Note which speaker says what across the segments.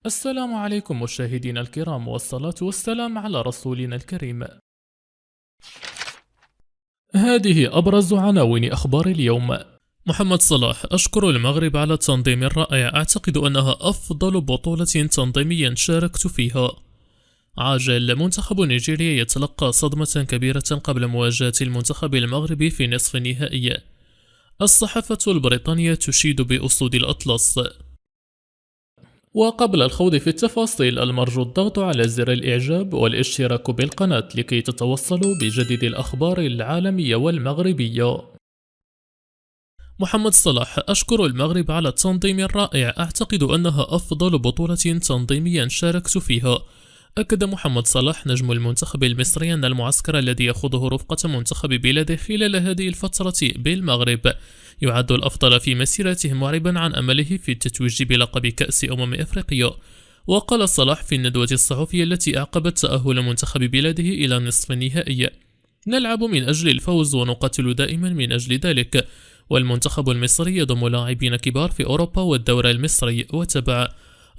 Speaker 1: السلام عليكم مشاهدينا الكرام، والصلاة والسلام على رسولنا الكريم. هذه أبرز عناوين أخبار اليوم. محمد صلاح: أشكر المغرب على التنظيم الرائع، أعتقد أنها أفضل بطولة تنظيميا شاركت فيها. عاجل: منتخب نيجيريا يتلقى صدمة كبيرة قبل مواجهة المنتخب المغربي في نصف النهائي. الصحافة البريطانية تشيد بأسود الأطلس. وقبل الخوض في التفاصيل، المرجو الضغط على زر الإعجاب والاشتراك بالقناة لكي تتوصلوا بجديد الأخبار العالمية والمغربية. محمد صلاح: أشكر المغرب على التنظيم الرائع، أعتقد أنها أفضل بطولة تنظيميا شاركت فيها. أكد محمد صلاح نجم المنتخب المصري أن المعسكر الذي يخوضه رفقة منتخب بلاده خلال هذه الفترة بالمغرب يعد الأفضل في مسيرته، معربا عن أمله في التتويج بلقب كأس أفريقيا. وقال صلاح في الندوة الصحفية التي أعقبت تأهل منتخب بلاده إلى نصف النهائي: نلعب من أجل الفوز ونقاتل دائما من أجل ذلك، والمنتخب المصري يضم لاعبين كبار في أوروبا والدوري المصري. وتبع: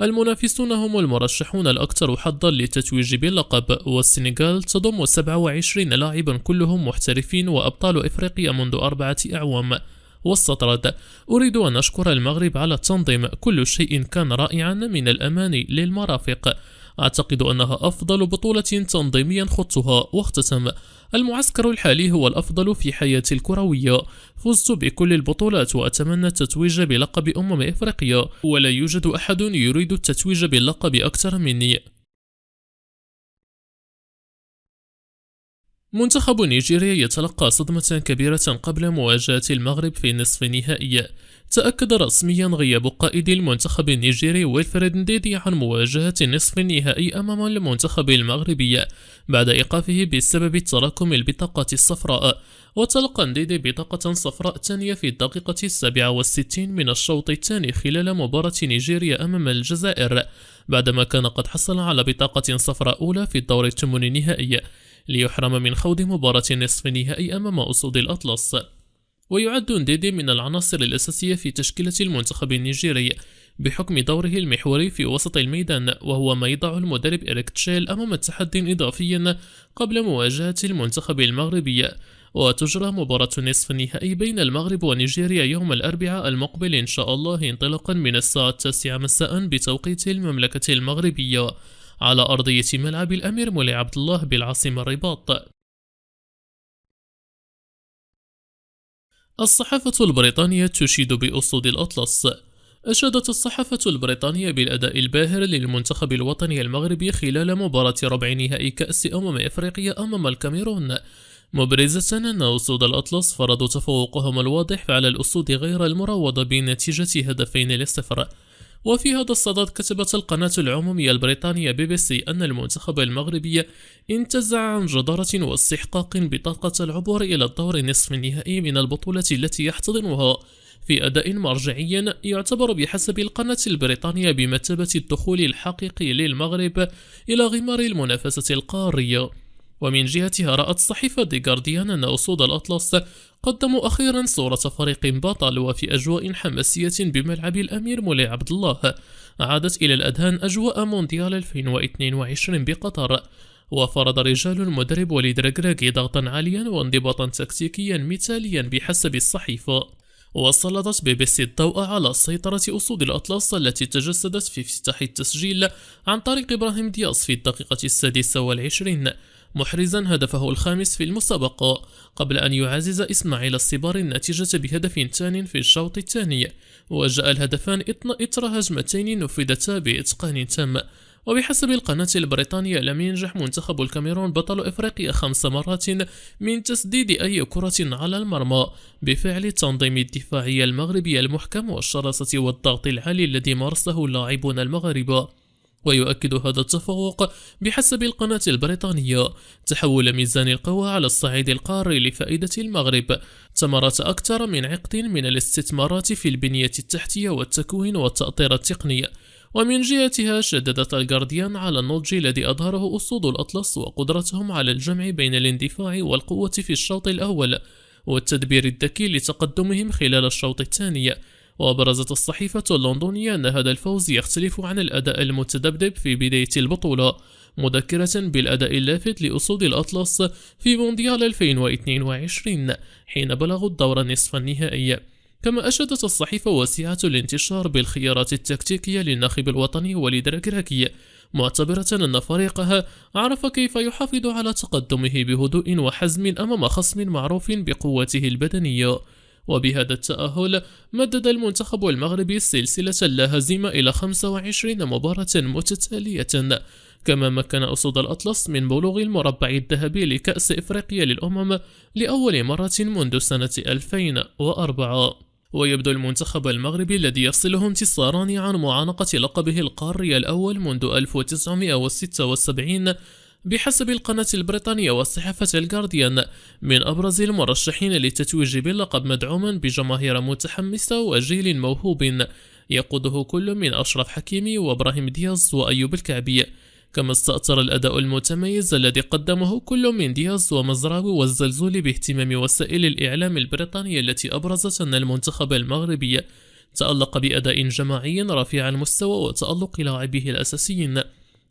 Speaker 1: المنافسون هم المرشحون الأكثر حظا للتتويج باللقب، والسنغال تضم 27 لاعبا كلهم محترفين وأبطال إفريقيا منذ 4 أعوام. والسطرد: أريد أن أشكر المغرب على التنظيم، كل شيء كان رائعا من الأمان للمرافق، أعتقد أنها أفضل بطولة تنظيميا خضتها. واختتم: المعسكر الحالي هو الأفضل في حياتي الكروية، فزت بكل البطولات وأتمنى التتويج بلقب إفريقيا، ولا يوجد أحد يريد التتويج باللقب أكثر مني. منتخب نيجيريا يتلقى صدمة كبيرة قبل مواجهة المغرب في نصف النهائي. تأكد رسميا غياب قائد المنتخب النيجيري ويلفريد نديدي عن مواجهة نصف النهائي أمام المنتخب المغربي بعد إيقافه بسبب تراكم البطاقة الصفراء. وتلقى نديدي بطاقة صفراء ثانية في الدقيقة 67 من الشوط الثاني خلال مباراة نيجيريا أمام الجزائر، بعدما كان قد حصل على بطاقة صفراء أولى في الدور الثمن النهائي، ليحرم من خوض مباراة النصف النهائي أمام أسود الأطلس. ويعد نديدي من العناصر الأساسية في تشكيلة المنتخب النيجيري بحكم دوره المحوري في وسط الميدان، وهو ما يضع المدرب إريك تشيل أمام تحدي إضافي قبل مواجهة المنتخب المغربي. وتجرى مباراة نصف النهائي بين المغرب ونيجيريا يوم الأربعاء المقبل إن شاء الله، انطلاقا من الساعة 9 مساء بتوقيت المملكة المغربية، على أرضية ملعب الأمير مولاي عبد الله بالعاصمة الرباط. الصحافة البريطانية تشيد بأسود الأطلس. أشادت الصحافة البريطانية بالأداء الباهر للمنتخب الوطني المغربي خلال مباراة ربع نهائي كأس أفريقيا أمام الكاميرون، مبرزة أن أسود الأطلس فرضوا تفوقهم الواضح على الأسود غير المروضة بنتيجة 2-0. وفي هذا الصدد كتبت القناة العمومية البريطانية BBC أن المنتخب المغربي انتزع عن جدارة واستحقاق بطاقة العبور إلى الدور نصف النهائي من البطولة التي يحتضنها في أداء مرجعي يعتبر بحسب القناة البريطانية بمثابة الدخول الحقيقي للمغرب إلى غمار المنافسة القارية. ومن جهتها رأت صحيفة The Guardian أن أسود الأطلس قدموا أخيرا صورة فريق بطل، وفي أجواء حماسية بملعب الأمير مولاي عبد الله عادت إلى الأذهان أجواء مونديال 2022 بقطر. وفرض رجال المدرب وليد ركراكي ضغطا عاليا وانضباطا تكتيكيا مثاليا بحسب الصحيفة. وسلطت BBC الضوء على سيطرة أسود الأطلس التي تجسدت في افتتاح التسجيل عن طريق إبراهيم دياز في الدقيقة 26، محرزا هدفه الخامس في المسابقة، قبل أن يعزز إسماعيل الصباري النتيجة بهدف ثاني في الشوط الثاني. وجاء الهدفان إثر هجمتين نفذتا بإتقان تام. وبحسب القناة البريطانية لم ينجح منتخب الكاميرون بطل إفريقيا 5 مرات من تسديد أي كرة على المرمى، بفعل التنظيم الدفاعي المغربي المحكم والشراسة والضغط العالي الذي مارسه اللاعبون المغاربة. ويؤكد هذا التفوق بحسب القناة البريطانية تحول ميزان القوى على الصعيد القاري لفائدة المغرب، ثمرة أكثر من عقد من الاستثمارات في البنية التحتية والتكوين والتأطير التقني. ومن جهتها شددت الجارديان على النضج الذي أظهره أسود الأطلس وقدرتهم على الجمع بين الاندفاع والقوة في الشوط الأول والتدبير الذكي لتقدمهم خلال الشوط الثاني. وأبرزت الصحيفة اللندنية أن هذا الفوز يختلف عن الأداء المتذبذب في بداية البطولة، مذكرة بالأداء اللافت لأسود الأطلس في مونديال 2022 حين بلغوا الدور نصف النهائي. كما أشادت الصحيفة واسعة الانتشار بالخيارات التكتيكية للناخب الوطني وليد ركراكي، معتبرة أن فريقها عرف كيف يحافظ على تقدمه بهدوء وحزم أمام خصم معروف بقوته البدنية. وبهذا التأهل مدد المنتخب المغربي سلسلة لا هزيمة إلى 25 مباراة متتالية، كما مكن أسود الأطلس من بلوغ المربع الذهبي لكأس إفريقيا للأمم لأول مرة منذ سنة 2004. ويبدو المنتخب المغربي الذي يفصله انتصاران عن معانقة لقبه القاري الأول منذ 1976 بحسب القناة البريطانية والصحافة الجارديان من أبرز المرشحين للتتويج باللقب، مدعوما بجماهير متحمسة وجيل موهوب يقوده كل من أشرف حكيمي وإبراهيم دياز وأيوب الكعبي. كما استأثر الأداء المتميز الذي قدمه كل من دياز ومزراوي والزلزول باهتمام وسائل الإعلام البريطانية التي أبرزت أن المنتخب المغربي تألق بأداء جماعي رفيع المستوى وتألق لاعبيه الأساسيين.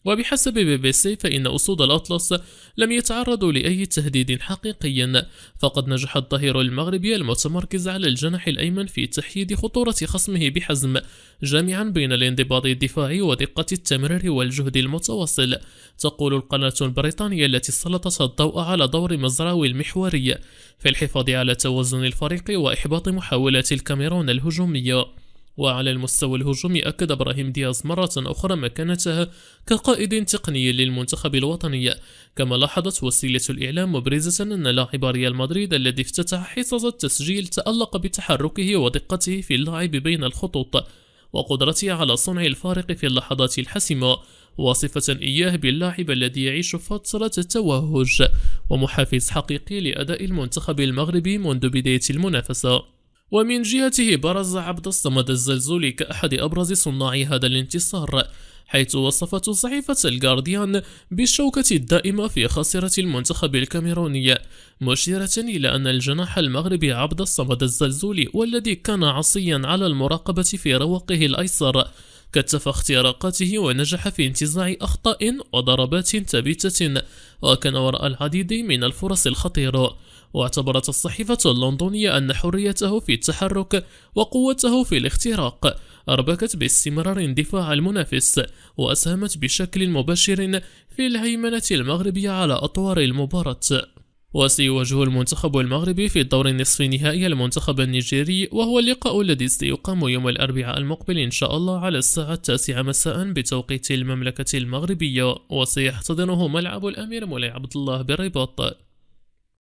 Speaker 1: وبحسب BBC فإن أسود الأطلس لم يتعرضوا لأي تهديد حقيقي، فقد نجح الظهير المغربي المتمركز على الجناح الأيمن في تحييد خطورة خصمه بحزم، جامعا بين الانضباط الدفاعي ودقة التمرير والجهد المتواصل. تقول القناة البريطانية التي سلطت الضوء على دور مزراوي المحوري في الحفاظ على توازن الفريق وإحباط محاولات الكاميرون الهجومية. وعلى المستوى الهجومي أكد إبراهيم دياز مرة أخرى مكانته كقائد تقني للمنتخب الوطني، كما لاحظت وسيلة الإعلام مبرزة أن لاعب ريال مدريد الذي افتتح حصص التسجيل تألق بتحركه ودقته في اللعب بين الخطوط وقدرته على صنع الفارق في اللحظات الحاسمة، واصفة إياه باللاعب الذي يعيش فترة التوهج ومحافز حقيقي لأداء المنتخب المغربي منذ بداية المنافسة. ومن جهته برز عبد الصمد الزلزولي كأحد أبرز صناع هذا الانتصار، حيث وصفت صحيفة الجارديان بالشوكة الدائمة في خاصرة المنتخب الكاميروني، مشيرة إلى أن الجناح المغربي عبد الصمد الزلزولي والذي كان عصيا على المراقبة في روقه الأيسر كتف اختراقاته ونجح في انتزاع أخطاء وضربات ثابتة، وكان وراء العديد من الفرص الخطيرة. واعتبرت الصحيفة اللندنية أن حريته في التحرك وقوته في الاختراق أربكت باستمرار اندفاع المنافس وأسهمت بشكل مباشر في الهيمنة المغربية على أطوار المباراة. وسيواجه المنتخب المغربي في الدور النصف النهائي المنتخب النيجيري، وهو اللقاء الذي سيقام يوم الأربعاء المقبل إن شاء الله على الساعة 9 مساء بتوقيت المملكة المغربية، وسيحتضنه ملعب الأمير مولاي عبد الله بالرباط.